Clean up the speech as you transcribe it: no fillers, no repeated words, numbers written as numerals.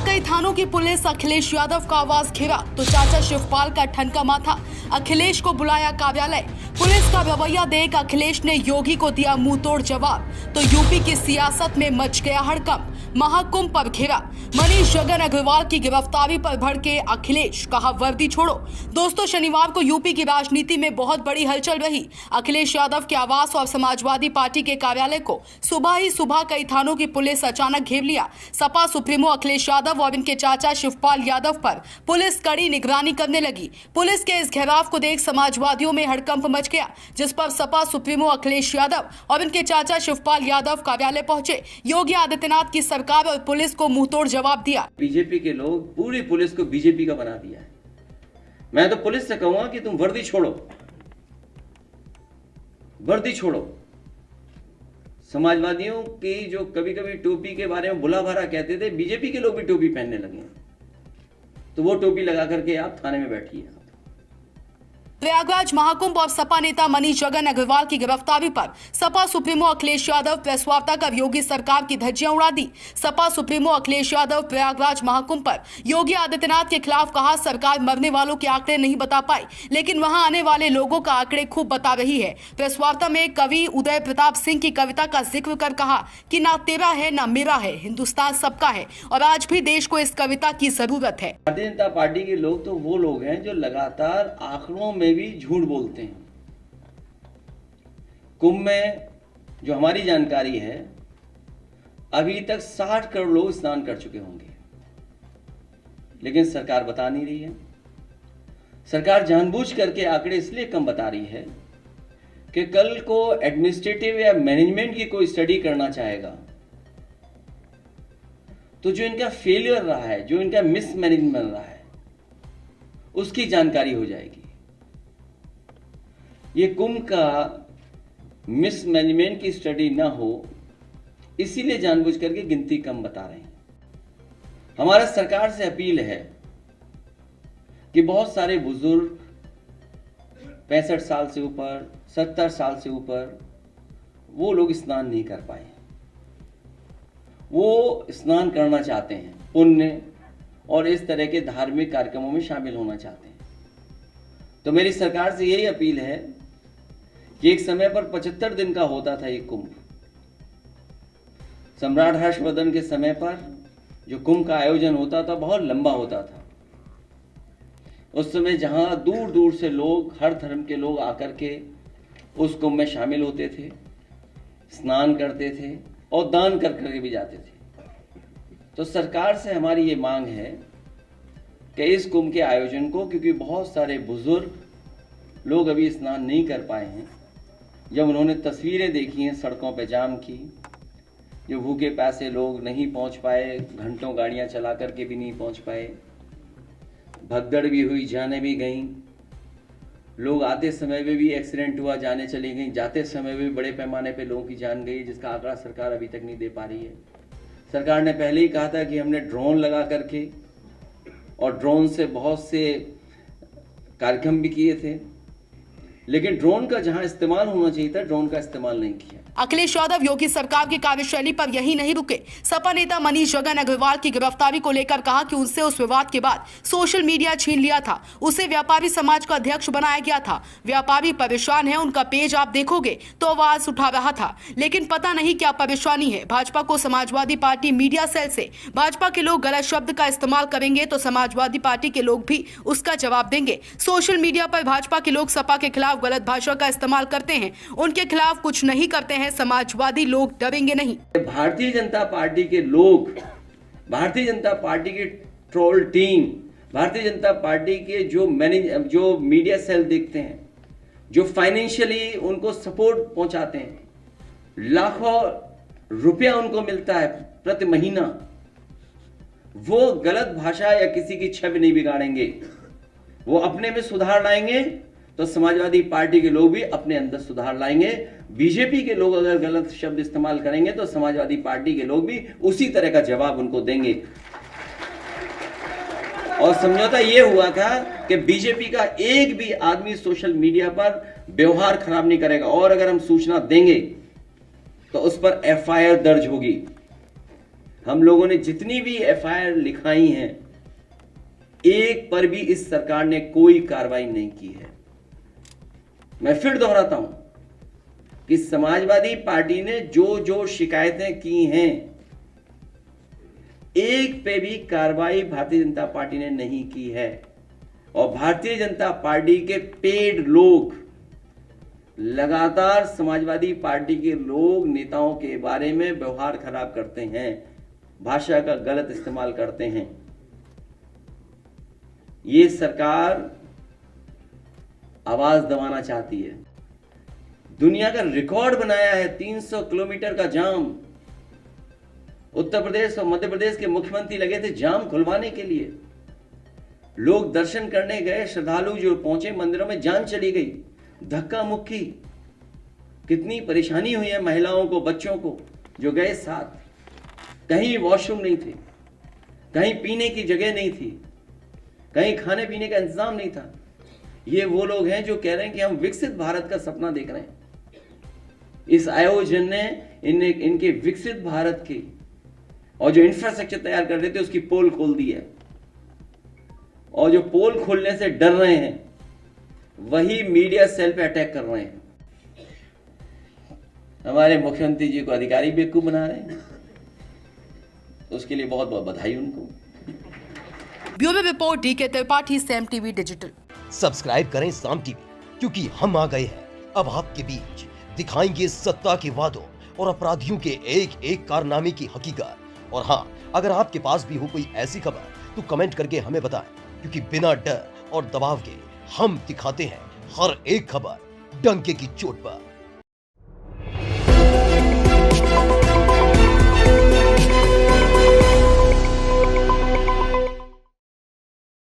कई थानों की पुलिस अखिलेश यादव का आवाज घेरा तो चाचा शिवपाल का ठनका माथा। अखिलेश को बुलाया कार्यालय। पुलिस का रवैया देख अखिलेश ने योगी को दिया मुंहतोड़ जवाब तो यूपी की सियासत में मच गया हड़कंप। महाकुंभ पर घेरा। मनीष जगन अग्रवाल की गिरफ्तारी पर भड़के अखिलेश, कहा वर्दी छोड़ो। दोस्तों, शनिवार को यूपी की राजनीति में बहुत बड़ी हलचल रही। अखिलेश यादव के आवास और समाजवादी पार्टी के कार्यालय को सुबह ही कई थानों की पुलिस अचानक घेर लिया। सपा सुप्रीमो अखिलेश यादव और इनके चाचा शिवपाल यादव पर पुलिस कड़ी निगरानी करने लगी। पुलिस के इस घेराव को देख समाजवादियों में हड़कंप मच गया, जिस पर सपा सुप्रीमो अखिलेश यादव और इनके चाचा शिवपाल यादव कार्यालय पहुंचे। योगी आदित्यनाथ की सरकार और पुलिस को मुंहतोड़ जवाब दिया। बीजेपी के लोग पूरी पुलिस को बीजेपी का बना दिया है। मैं तो पुलिस से कहूंगा कि तुम वर्दी छोड़ो, वर्दी छोड़ो। समाजवादियों की जो कभी कभी टोपी के बारे में बुला भरा कहते थे, बीजेपी के लोग भी टोपी पहनने लगे, तो वो टोपी लगा करके आप थाने में बैठिए। प्रयागराज महाकुंभ और सपा नेता मनीष जगन अग्रवाल की गिरफ्तारी पर सपा सुप्रीमो अखिलेश यादव प्रेस वार्ता कर योगी सरकार की धज्जियां उड़ा दी। सपा सुप्रीमो अखिलेश यादव प्रयागराज महाकुंभ पर योगी आदित्यनाथ के खिलाफ कहा, सरकार मरने वालों के आंकड़े नहीं बता पाई, लेकिन वहां आने वाले लोगों का आंकड़े खूब बता रही है। प्रेस वार्ता में कवि उदय प्रताप सिंह की कविता का जिक्र कर कहा कि ना तेरा है ना मेरा है, हिंदुस्तान सबका है और आज भी देश को इस कविता की जरूरत है। भारतीय जनता पार्टी के लोग तो वो लोग हैं जो लगातार आंकड़ों में भी झूठ बोलते हैं। कुंभ में जो हमारी जानकारी है, अभी तक 60 करोड़ लोग स्नान कर चुके होंगे, लेकिन सरकार बता नहीं रही है। सरकार जानबूझ करके आंकड़े इसलिए कम बता रही है कि कल को एडमिनिस्ट्रेटिव या मैनेजमेंट की कोई स्टडी करना चाहेगा तो जो इनका फेलियर रहा है, जो इनका मिसमैनेजमेंट रहा है, उसकी जानकारी हो जाएगी। ये कुंभ का मिसमैनेजमेंट की स्टडी ना हो, इसीलिए जानबूझ करके गिनती कम बता रहे हैं। हमारा सरकार से अपील है कि बहुत सारे बुजुर्ग 65 साल से ऊपर, 70 साल से ऊपर, वो लोग स्नान नहीं कर पाए। वो स्नान करना चाहते हैं, पुण्य और इस तरह के धार्मिक कार्यक्रमों में शामिल होना चाहते हैं। तो मेरी सरकार से यही अपील है कि एक समय पर 75 दिन का होता था ये कुंभ। सम्राट हर्षवर्धन के समय पर जो कुंभ का आयोजन होता था, बहुत लंबा होता था। उस समय जहां दूर दूर से लोग, हर धर्म के लोग आकर के उस कुंभ में शामिल होते थे, स्नान करते थे और दान कर करके भी जाते थे। तो सरकार से हमारी ये मांग है कि इस कुंभ के आयोजन को, क्योंकि बहुत सारे बुजुर्ग लोग अभी स्नान नहीं कर पाए हैं, जब उन्होंने तस्वीरें देखी हैं सड़कों पे जाम की, जो भूखे प्यासे लोग नहीं पहुंच पाए, घंटों गाड़ियां चला करके भी नहीं पहुंच पाए, भगदड़ भी हुई, जाने भी गई, लोग आते समय में भी एक्सीडेंट हुआ, जाने चली गई, जाते समय में भी बड़े पैमाने पे लोगों की जान गई, जिसका आंकड़ा सरकार अभी तक नहीं दे पा रही है। सरकार ने पहले ही कहा था कि हमने ड्रोन लगा करके, और ड्रोन से बहुत से कार्यक्रम भी किए थे, लेकिन ड्रोन का जहां इस्तेमाल होना चाहिए था, ड्रोन का इस्तेमाल नहीं किया। अखिलेश यादव योगी सरकार की कार्यशैली पर यही नहीं रुके। सपा नेता मनीष जगन अग्रवाल की गिरफ्तारी को लेकर कहा कि उनसे उस विवाद के बाद सोशल मीडिया छीन लिया था, उसे व्यापारी समाज का अध्यक्ष बनाया गया था। व्यापारी परेशान है, उनका पेज आप देखोगे तो आवाज उठा रहा था, लेकिन पता नहीं क्या परेशानी है। भाजपा को समाजवादी पार्टी मीडिया सेल से भाजपा के लोग गलत शब्द का इस्तेमाल करेंगे तो समाजवादी पार्टी के लोग भी उसका जवाब देंगे। सोशल मीडिया पर भाजपा के लोग सपा के खिलाफ गलत भाषा का इस्तेमाल करते हैं, उनके खिलाफ कुछ नहीं करते हैं, समाजवादी लोग डरेंगे नहीं। भारतीय जनता पार्टी के लोग, भारतीय जनता पार्टी की troll team, Bharatiya Janata party के जो मीडिया सेल देखते हैं, जो फाइनेंशियली उनको सपोर्ट पहुंचाते हैं, लाखों रुपया उनको मिलता है प्रति महीना, वो गलत भाषा या किसी की छवि नहीं बिगाड़ेंगे। वो अपने में सुधार लाएंगे तो समाजवादी पार्टी के लोग भी अपने अंदर सुधार लाएंगे। बीजेपी के लोग अगर गलत शब्द इस्तेमाल करेंगे तो समाजवादी पार्टी के लोग भी उसी तरह का जवाब उनको देंगे। और समझौता ये हुआ था कि बीजेपी का एक भी आदमी सोशल मीडिया पर व्यवहार खराब नहीं करेगा, और अगर हम सूचना देंगे तो उस पर एफआईआर दर्ज होगी। हम लोगों ने जितनी भी एफआईआर लिखाई हैं, एक पर भी इस सरकार ने कोई कार्रवाई नहीं की है। मैं फिर दोहराता हूं कि समाजवादी पार्टी ने जो जो शिकायतें की हैं, एक पे भी कार्रवाई भारतीय जनता पार्टी ने नहीं की है। और भारतीय जनता पार्टी के पेड लोग लगातार समाजवादी पार्टी के लोग नेताओं के बारे में व्यवहार खराब करते हैं, भाषा का गलत इस्तेमाल करते हैं। ये सरकार आवाज दबाना चाहती है। दुनिया का रिकॉर्ड बनाया है 300 किलोमीटर का जाम। उत्तर प्रदेश और मध्य प्रदेश के मुख्यमंत्री लगे थे जाम खुलवाने के लिए। लोग दर्शन करने गए, श्रद्धालु जो पहुंचे मंदिरों में जान चली गई, धक्का मुक्की, कितनी परेशानी हुई है महिलाओं को, बच्चों को जो गए साथ। कहीं वॉशरूम नहीं थे, कहीं पीने की जगह नहीं थी, कहीं खाने पीने का इंतजाम नहीं था। ये वो लोग हैं जो कह रहे हैं कि हम विकसित भारत का सपना देख रहे हैं। इस आयोजन ने इनके विकसित भारत की और जो इंफ्रास्ट्रक्चर तैयार कर रहे थे उसकी पोल खोल दी है। और जो पोल खोलने से डर रहे हैं वही मीडिया सेल पे अटैक कर रहे हैं। हमारे मुख्यमंत्री जी को अधिकारी बेवकूफ बना रहे हैं, उसके लिए बहुत बहुत बधाई उनको। Bureau report D K Tripathi, Saam TV digital. Subscribe करें साम टीवी, क्योंकि हम आ गए हैं अब आपके बीच। दिखाएंगे सत्ता के वादों और अपराधियों के एक एक कारनामे की हकीकत। और हाँ, अगर आपके पास भी हो कोई ऐसी खबर तो कमेंट करके हमें बताएं, क्योंकि बिना डर और दबाव के हम दिखाते हैं हर एक खबर डंके की चोट पर।